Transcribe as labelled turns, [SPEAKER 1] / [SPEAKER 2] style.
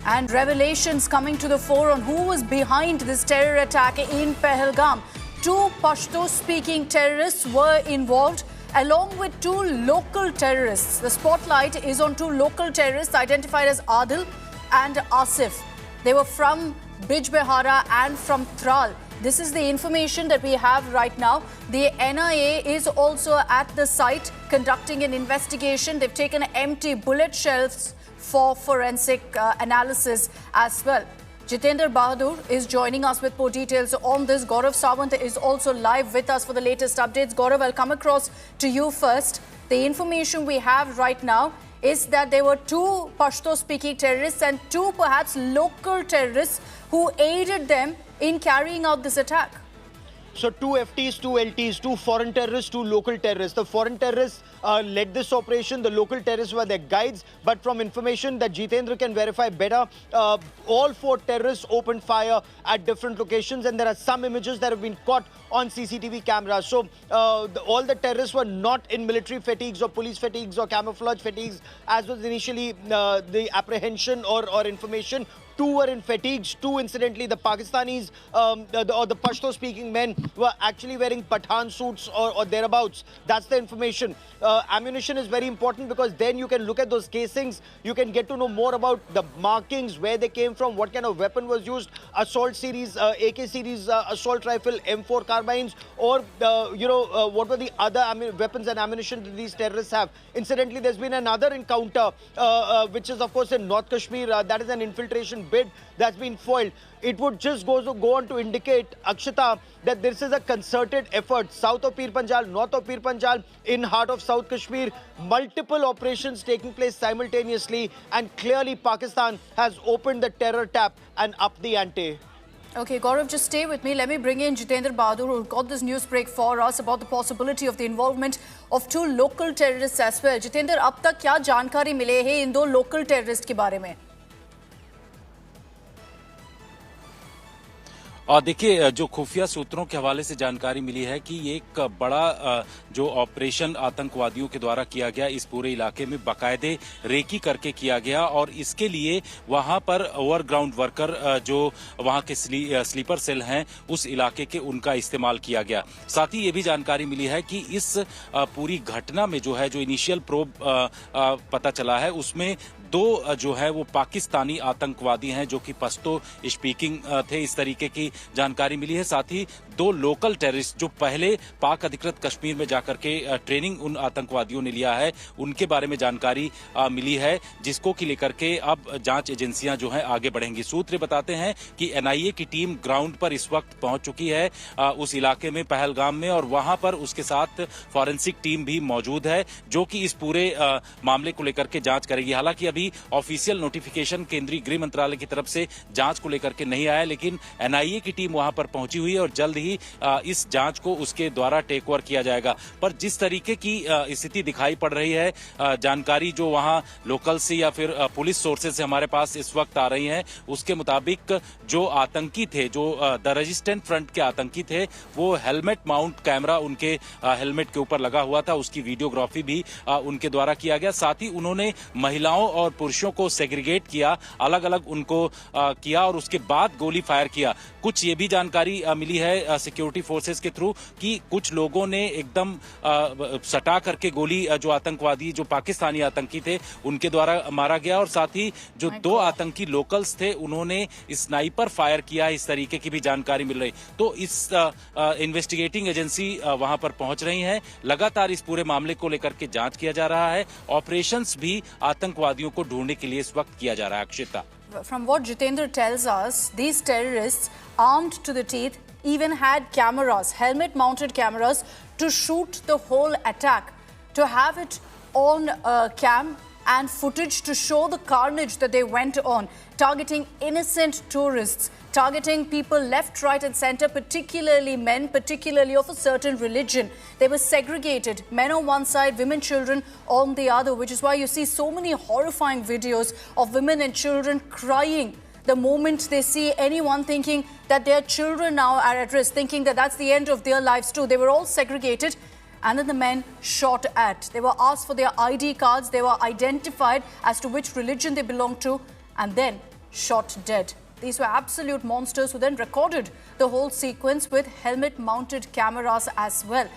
[SPEAKER 1] And revelations coming to the fore on who was behind this terror attack in Pahalgam. Two Pashto-speaking terrorists were involved, along with two local terrorists. The spotlight is on two local terrorists identified as Adil and Asif. They were from Bijbehara and from Tral. This is the information that we have right now. The NIA is also at the site conducting an investigation. They've taken empty bullet shells for forensic analysis as well. Jitendra Bahadur is joining us with more details on this. Gaurav Sawant is also live with us for the latest updates. Gaurav, I'll come across to you first. The information we have right now is that there were two Pashto-speaking terrorists and two perhaps local terrorists who aided them in carrying out this attack.
[SPEAKER 2] So two FTs, two LTs, two foreign terrorists, two local terrorists. The foreign terrorists led this operation. The local terrorists were their guides. But from information that Jitendra can verify better, all four terrorists opened fire at different locations. And there are some images that have been caught on CCTV cameras. So all the terrorists were not in military fatigues or police fatigues or camouflage fatigues, as was initially the apprehension or information. Two were in fatigues. Two, incidentally, the Pakistanis or the Pashto-speaking men were actually wearing Pathan suits or thereabouts. That's the information. Ammunition is very important because then you can look at those casings. You can get to know more about the markings, where they came from, what kind of weapon was used, assault series, AK series, assault rifle, M4 carbines, or, what were the other weapons and ammunition that these terrorists have. Incidentally, there's been another encounter, which is, of course, in North Kashmir. That is an infiltration bid that's been foiled. It would just go on to indicate, Akshita, that this is a concerted effort. South of Pir Panjal, north of Pir Panjal, in heart of South Kashmir, multiple operations taking place simultaneously, and clearly Pakistan has opened the terror tap and upped the ante.
[SPEAKER 1] Okay, Gaurav, just stay with me. Let me bring in Jitendra Bahadur, who got this news break for us about the possibility of the involvement of two local terrorists as well. Jitendra, अब तक क्या जानकारी मिले है इन दो local terrorists के बारे में?
[SPEAKER 3] और देखिए, जो खुफिया सूत्रों के हवाले से जानकारी मिली है कि ये एक बड़ा जो ऑपरेशन आतंकवादियों के द्वारा किया गया इस पूरे इलाके में बाकायदे रेकी करके किया गया, और इसके लिए वहां पर ओवरग्राउंड वर्कर जो वहां के स्लीपर सेल हैं उस इलाके के, उनका इस्तेमाल किया गया। साथ ही ये भी जानकारी मिली है कि इस पूरी घटना में जो है, जो इनिशियल प्रोब पता चला है, उसमें दो जो है वो पाकिस्तानी आतंकवादी हैं जो कि पश्तो स्पीकिंग थे, इस तरीके की जानकारी मिली है। साथ ही दो लोकल टेररिस्ट जो पहले पाक अधिकृत कश्मीर में जाकर के ट्रेनिंग उन आतंकवादियों ने लिया है, उनके बारे में जानकारी मिली है, जिसको की लेकर के अब जांच एजेंसियां जो हैं आगे बढ़ेंगी। सूत्र बताते हैं कि एनआईए की टीम ग्राउंड पर इस वक्त पहुंच चुकी है उस इलाके में, पहलगाम में, और वहां पर उसके साथ फॉरेंसिक टीम भी मौजूद है जो कि इस पूरे मामले को लेकर के जांच करेगी। हालांकि अभी ऑफिशियल नोटिफिकेशन केंद्रीय गृह मंत्रालय की तरफ से जांच को लेकर के नहीं आया, लेकिन एनआईए की टीम वहां पर पहुंची हुई है और जल्द ही इस जांच को उसके द्वारा टेक ओवर किया जाएगा। पर जिस तरीके की स्थिति दिखाई पड़ रही है, जानकारी जो वहां लोकल से या फिर पुलिस सोर्सेज से हमारे पास इस वक्त आ रही है, उसके मुताबिक जो आतंकी थे, जो द रेजिस्टेंट फ्रंट के आतंकी थे, वो हेलमेट माउंट कैमरा उनके हेलमेट के ऊपर लगा हुआ था, उसकी वीडियोग्राफी भी उनके द्वारा किया गया। साथ ही उन्होंने महिलाओं और पुरुषों को सेग्रीगेट किया, अलग अलग उनको किया और उसके बाद गोली फायर किया। कुछ ये भी जानकारी मिली है सिक्योरिटी फोर्सेस के थ्रू कि कुछ लोगों ने एकदम सटा करके गोली जो आतंकवादी, जो पाकिस्तानी आतंकी थे, उनके द्वारा मारा गया, और साथ ही जो दो आतंकी लोकल्स थे उन्होंने स्नाइपर फायर किया, इस तरीके की भी जानकारी मिल रही। तो इस इन्वेस्टिगेटिंग एजेंसी वहां पर पहुंच रही है, लगातार इस पूरे मामले को लेकर के जांच किया जा रहा है। ऑपरेशंस भी आतंकवादियों को ढूंढने के लिए इस वक्त किया जा रहा है। Akshita,
[SPEAKER 1] From what Jitendra tells us, these terrorists, armed to the teeth, even had cameras, helmet-mounted cameras, to shoot the whole attack, to have it on cam and footage to show the carnage that they went on, targeting innocent tourists, targeting people left, right and center, particularly men, particularly of a certain religion. They were segregated, men on one side, women, children on the other, which is why you see so many horrifying videos of women and children crying the moment they see anyone, thinking that their children now are at risk, thinking that that's the end of their lives too. They were all segregated, and then the men shot at. They were asked for their ID cards. They were identified as to which religion they belonged to, and then shot dead. These were absolute monsters who then recorded the whole sequence with helmet-mounted cameras as well.